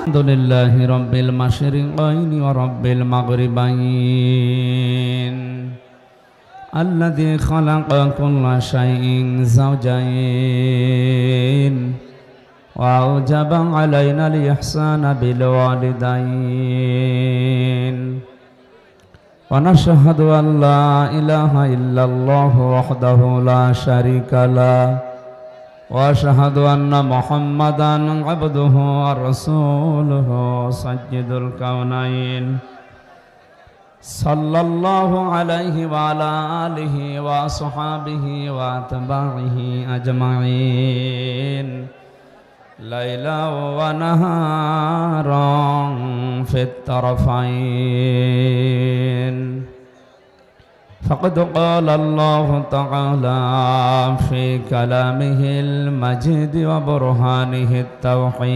الحمد لله رب المشرقين ورب المغربين الذي خلق كل شيء زوجين وأوجب علينا الإحسان بالوالدين ونشهد أن لا إله إلا الله وحده لا شريك له وأشهد أن محمدًا عبده ورسوله سيد الكونين صلى الله عليه وعلى آله وصحابه وأتباعه أجمعين ليلا ونهارا في الطرفين فقد قال الله تعالى في كلامه المجيد وبرهانه التوحيد